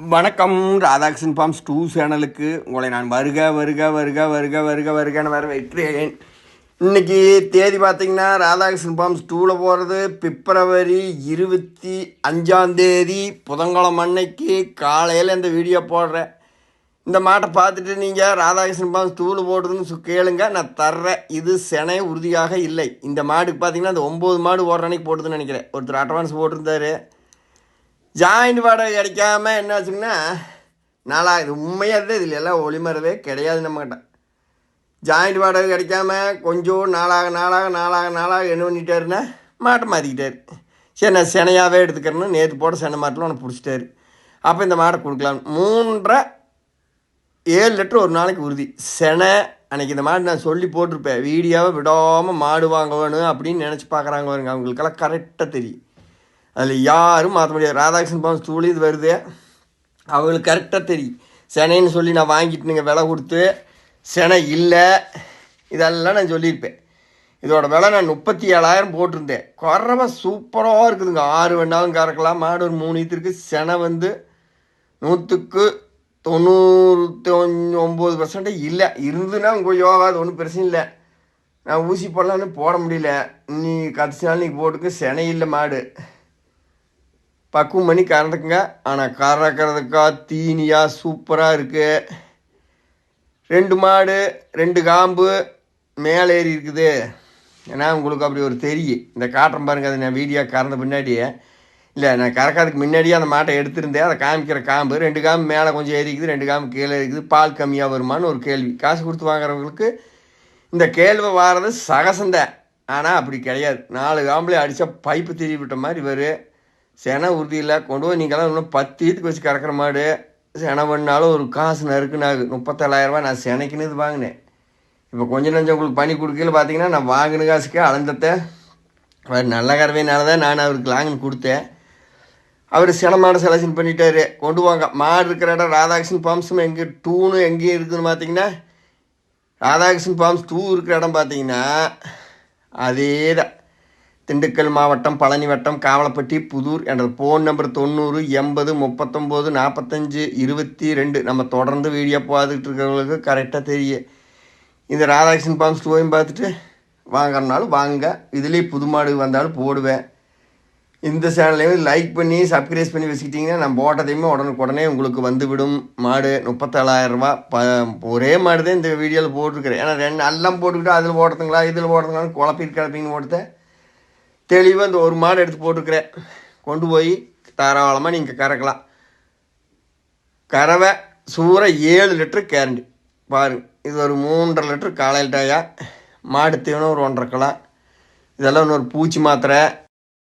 வணக்கம். ராதாகிருஷ்ணன் ஃபார்ம்ஸ் 2 சேனலுக்கு உங்களை நான் வருகன்னு வரவேற்கிறேன். இன்றைக்கி தேதி பார்த்திங்கன்னா ராதாகிருஷ்ணன் ஃபார்ம்ஸ் 2ல் போகிறது பிப்ரவரி 25 புதன்கிழமை அன்னைக்கு காலையில் இந்த வீடியோ போடுறேன். இந்த மாட்டை பார்த்துட்டு நீங்கள் ராதாகிருஷ்ணன் ஃபார்ம்ஸ் 2ல் போடுறதுன்னு கேளுங்க, நான் தர்றேன். இது செனை உறுதியாக இல்லை. இந்த மாடுக்கு பார்த்திங்கன்னா அந்த 9 மாடு ஓடுற அன்னைக்கு போட்டுதுன்னு நினைக்கிறேன். ஒருத்தர் அட்வான்ஸ் போட்டிருந்தார். ஜாயிண்ட் வாடகை கிடைக்காம என்ன ஆச்சுங்கன்னா இது உண்மையாக இருந்தது. இதில் எல்லாம் ஒளிமறவே கிடையாது. நம்மக்கிட்ட ஜாயிண்ட் வாடகை கிடைக்காம கொஞ்சம் நாளாக என்ன பண்ணிட்டாருன்னா மாட்டை மாற்றிக்கிட்டார். சரி, நான் செனையாகவே எடுத்துக்கிறேன்னு நேற்று போட செனை மாட்டில் ஒன்று பிடிச்சிட்டாரு. அப்போ இந்த மாட்டை கொடுக்கலாம். 3.5-7 லிட்டர் ஒரு நாளைக்கு உறுதி செனை. அன்றைக்கி இந்த மாடு நான் சொல்லி போட்டிருப்பேன், வீடியோவை விடாமல் மாடு வாங்க வேணும் அப்படின்னு நினச்சி பார்க்குறாங்க பாருங்க. அவங்களுக்கெல்லாம் கரெக்டாக தெரியும். அதில் யாரும் மாற்ற முடியாது. ராதாகிருஷ்ணன் ஃபார்ம்ஸ் 2 இது வருது, அவங்களுக்கு கரெக்டாக தெரியும். செனைன்னு சொல்லி நான் வாங்கிட்டு நீங்கள் விலை கொடுத்து செனை இல்லை, இதெல்லாம் நான் சொல்லியிருப்பேன். இதோட விலை நான் 37,000 போட்டிருந்தேன். குறவை சூப்பராக இருக்குதுங்க. 6 வேணாலும் கறக்கலாம். மாடு ஒரு 3 ஈத்திருக்கு. செனை 100% இல்லை. இருந்துன்னா உங்கள் யோகா அது ஒன்றும் பிரச்சனை இல்லை. நான் ஊசி போடலான்னு போட முடியல. நீ கடைசினாலும் நீங்கள் போட்டுக்கு செனை இல்லை. மாடு பக்குவம் பண்ணி கறந்துக்குங்க. ஆனால் கறக்கிறதுக்கா தீனியாக சூப்பராக இருக்குது. 2 மாடு 2 காம்பு மேலே ஏறி இருக்குது. ஏன்னா உங்களுக்கு அப்படி ஒரு தெரியும். இந்த காட்டுறேன் பாருங்கள். அது நான் வீடியோ கறந்த பின்னாடியே இல்லை, நான் கறக்காதுக்கு முன்னாடியே அந்த மாட்டை எடுத்திருந்தேன். அதை காமிக்கிற காம்பு 2 காம்பு மேலே கொஞ்சம் ஏறிக்குது, 2 காம்பு கீழே இருக்குது. பால் கம்மியாக வருமானு ஒரு கேள்வி. காசு கொடுத்து வாங்குறவங்களுக்கு இந்த கேள்வி வாரது சகசந்தான். ஆனால் அப்படி கிடையாது. 4 காம்புலேயே அடித்தா பைப்பு திரி விட்ட மாதிரி வரும். செனை உறுதியில் கொண்டு போய் நீங்களாம் இன்னும் 10 ஈத்துக்கு வச்சு கறக்கிற மாடு செனை பண்ணாலும் ஒரு காசு நறுக்குனாகு. 37,000 நான் செனைக்குன்னு இது வாங்கினேன். இப்போ கொஞ்சம் நஞ்சம் உங்களுக்கு பண்ணி கொடுக்கல. பார்த்தீங்கன்னா நான் வாங்கின காசுக்கே அளந்தத்தை அவர் நல்ல கறவையினால தான் நான் அவருக்கு லாங்குன்னு கொடுத்தேன். அவர் செனை மாடை செலக்ஷன் பண்ணிட்டார். கொண்டு வாங்க. மாடு இருக்கிற இடம் ராதாகிருஷ்ணன் ஃபார்ம்ஸும் எங்கே 2ன்னு எங்கேயும் இருக்குதுன்னு பார்த்தீங்கன்னா, ராதாகிருஷ்ணன் ஃபார்ம்ஸ் 2 இருக்கிற இடம் பார்த்தீங்கன்னா அதே தான். திண்டுக்கல் மாவட்டம், பழனி வட்டம், காவலப்பட்டி, புதூர். என்ற ஃபோன் நம்பர் 90 80 39 45 22. நம்ம தொடர்ந்து வீடியோ பார்த்துக்கிட்டு இருக்கிறவங்களுக்கு கரெக்டாக தெரியும். இந்த ராதாகிருஷ்ணன் ஃபார்ம்ஸ் 2 பார்த்துட்டு வாங்குறனாலும் வாங்க. இதுலேயே புது மாடு வந்தாலும் போடுவேன். இந்த சேனலையும் லைக் பண்ணி சப்ஸ்கிரைப் பண்ணி வச்சுக்கிட்டிங்கன்னா நான் போட்டதையுமே உடனே உங்களுக்கு வந்துவிடும். மாடு 37,000 ஒரே மாடு தான் இந்த வீடியோவில் போட்டிருக்கிறேன். ஏன்னா 2 எல்லாம் போட்டுக்கிட்டு அதில் போடுறதுங்களா இதில் போடுறதுங்களான்னு குழப்பின்னு போட்டுத்தேன். தெளிவாக இந்த ஒரு மாடு எடுத்து போட்டுருக்கிறேன். கொண்டு போய் தாராளமாக நீங்கள் கறக்கலாம். கறவை சூற 7 லிட்டரு கேரண்டி பாருங்கள். இது ஒரு 3.5 லிட்டரு காலையில் டாயா. மாடு தீவனம் ஒரு 1.5 கிலோ. இதெல்லாம் இன்னொரு பூச்சி மாத்திரை